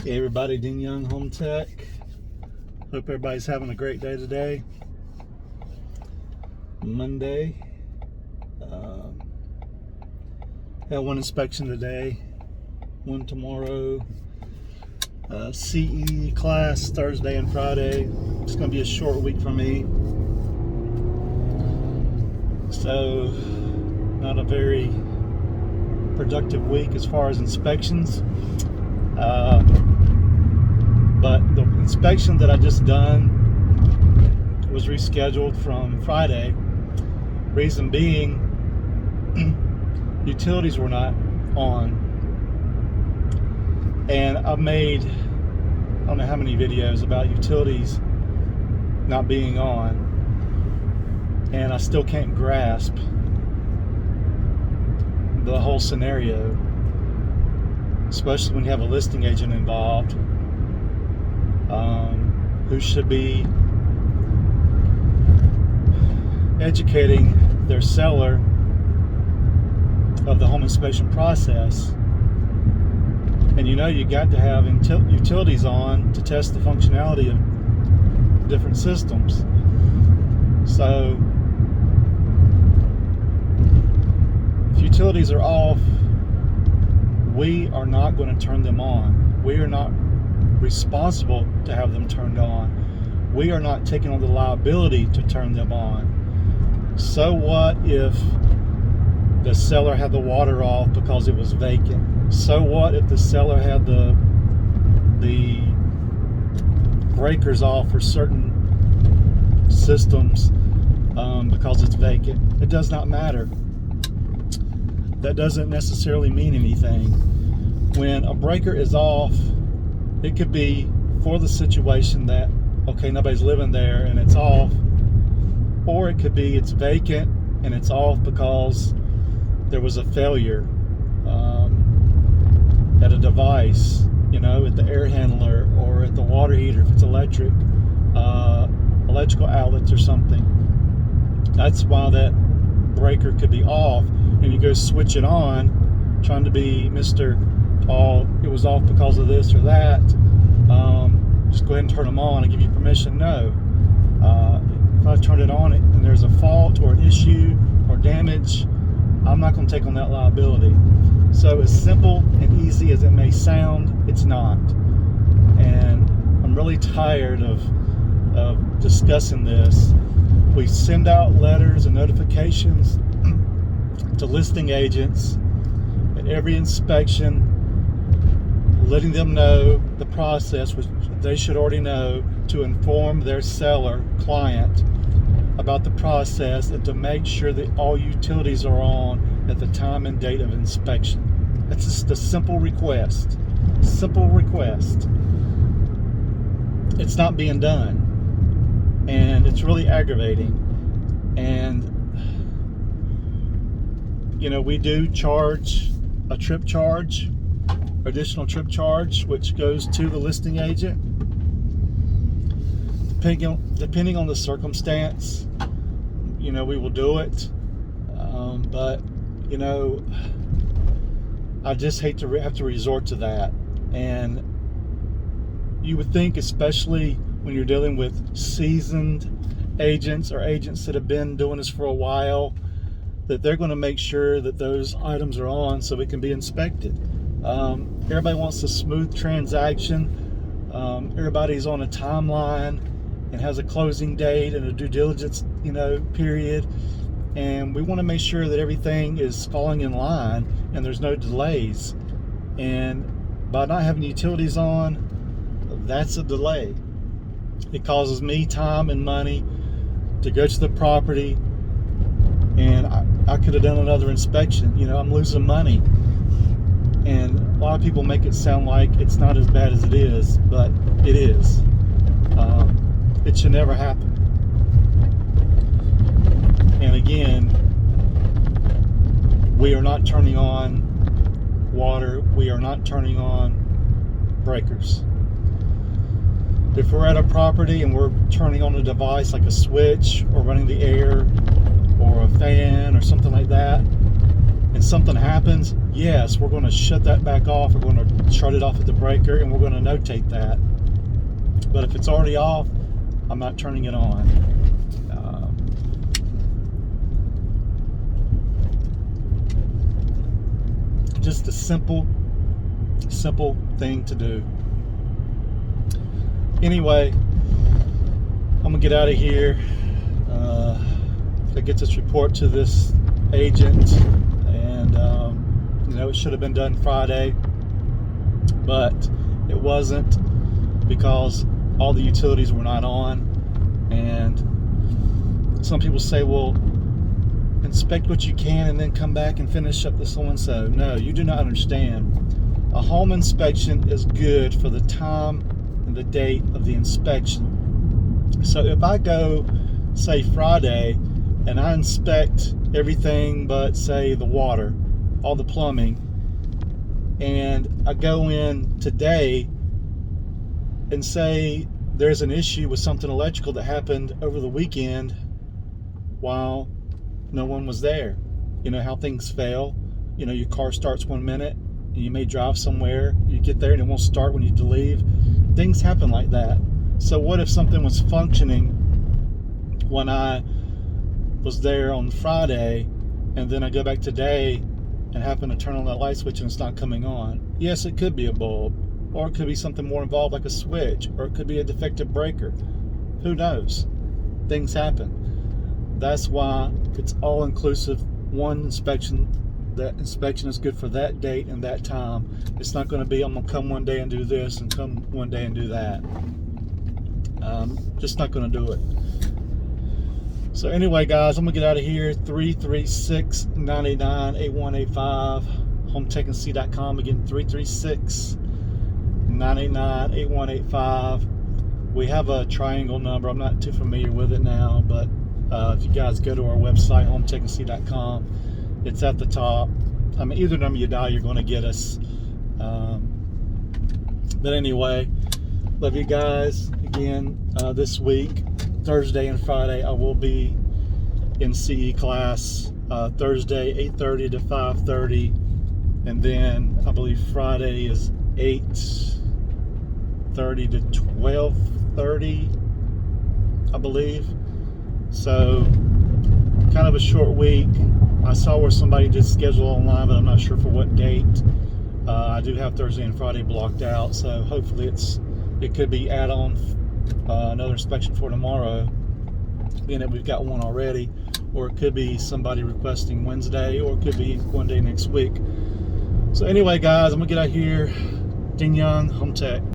Hey everybody, Dean Young, Home Tech. Hope everybody's having a great day today. Monday. Had one inspection today, one tomorrow. CE class Thursday and Friday. It's going to be a short week for me. So, not a very productive week as far as inspections. But the inspection that I just done was rescheduled from Friday. Reason being, utilities were not on. And I've made, I don't know how many videos about utilities not being on. And I still can't grasp the whole scenario, especially when you have a listing agent involved. Who should be educating their seller of the home inspection process. And you know you got to have utilities on to test the functionality of different systems. So if utilities are off, we are not going to turn them on. We are not responsible to have them turned on. We are not taking on the liability to turn them on. So what if the seller had the water off because it was vacant? So what if the seller had the breakers off for certain systems because it's vacant? It does not matter. That doesn't necessarily mean anything. When a breaker is off, it could be for the situation that, okay, nobody's living there and it's off, or it could be it's vacant and it's off because there was a failure at a device, at the air handler or at the water heater if it's electric, electrical outlets or something. That's why that breaker could be off, and you go switch it on, trying to be Mr. It was off because of this or that. Just go ahead and turn them on and give you permission. No. If I turn it on and there's a fault or an issue or damage, I'm not going to take on that liability. So as simple and easy as it may sound, it's not. And I'm really tired of discussing this. We send out letters and notifications to listing agents at every inspection, letting them know the process, which they should already know, to inform their seller client about the process and to make sure that all utilities are on at the time and date of inspection. That's just a simple request. Simple request. It's not being done. And it's really aggravating. And, we do charge a trip charge, additional trip charge, which goes to the listing agent. Depending on the circumstance, we will do it. But, I just hate to have to resort to that. And you would think, especially when you're dealing with seasoned agents or agents that have been doing this for a while, that they're going to make sure that those items are on so it can be inspected. Everybody wants a smooth transaction. Everybody's on a timeline and has a closing date and a due diligence, period. And we want to make sure that everything is falling in line and there's no delays. And by not having utilities on, that's a delay. It causes me time and money to go to the property, and I could have done another inspection. I'm losing money. And a lot of people make it sound like it's not as bad as it is, but it is. It should never happen. And again, we are not turning on water. We are not turning on breakers. If we're at a property and we're turning on a device like a switch or running the air or a fan or something like that, and something happens, yes, we're going to shut that back off. We're going to shut it off at the breaker, and we're going to notate that. But if it's already off, I'm not turning it on. Just a simple thing to do. Anyway, I'm gonna get out of here. I get this report to this agent, and it should have been done Friday, but it wasn't, because all the utilities were not on. And some people say, well, inspect what you can and then come back and finish up the so-and-so. No, you do not understand. A home inspection is good for the time and the date of the inspection. So if I go, say, Friday, and I inspect everything but, say, the water, all the plumbing, and I go in today and say there's an issue with something electrical that happened over the weekend while no one was there. You know how things fail. Your car starts 1 minute, and you may drive somewhere, you get there and it won't start when you leave. Things happen like that. So what if something was functioning when I was there on Friday, and then I go back today and happen to turn on that light switch and it's not coming on? Yes, it could be a bulb, or it could be something more involved like a switch, or it could be a defective breaker. Who knows? Things happen. That's why it's all inclusive. One inspection, that inspection is good for that date and that time. It's not going to be, I'm going to come one day and do this and come one day and do that. Just not going to do it. So anyway, guys, I'm going to get out of here. 336-989-8185. HomeTechNC.com. Again, 336-989-8185. We have a triangle number. I'm not too familiar with it now, but if you guys go to our website, HomeTechNC.com, it's at the top. Either number you dial, you're going to get us. But anyway, love you guys. Again, this week, Thursday and Friday, I will be in CE class. Thursday, 8:30 to 5:30. And then I believe Friday is 8:30 to 12:30, I believe. So, kind of a short week. I saw where somebody did schedule online, but I'm not sure for what date. I do have Thursday and Friday blocked out, so hopefully it could be add-on another inspection for tomorrow, being that we've got one already, or it could be somebody requesting Wednesday, or it could be one day next week. So anyway, guys, I'm gonna get out here. Ding Yang, Home Tech.